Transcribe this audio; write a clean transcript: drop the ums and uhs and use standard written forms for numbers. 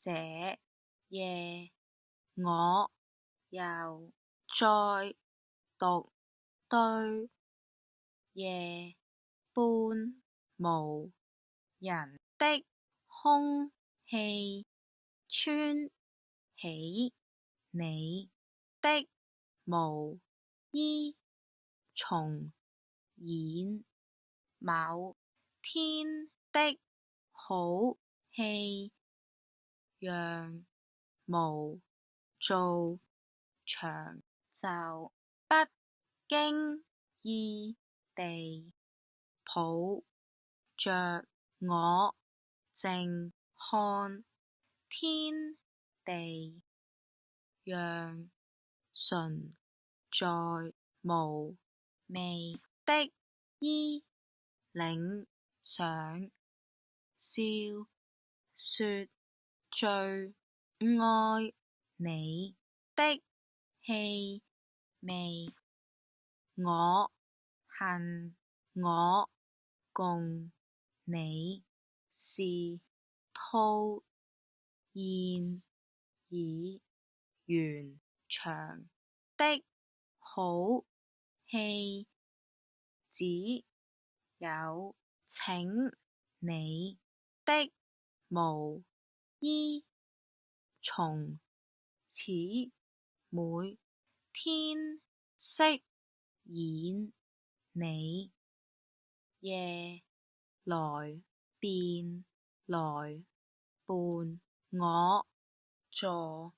這夜我又再獨對夜半無人的空氣，穿起你的毛衣，重演某天的好戲，讓無造場就不經意地抱着我靜看天地，讓唇在無味的衣領上笑說最愛你的氣味。我恨我共你是套現已完場的好戲，只有請你的毛衣從此每天飾演你，夜來便來伴我坐。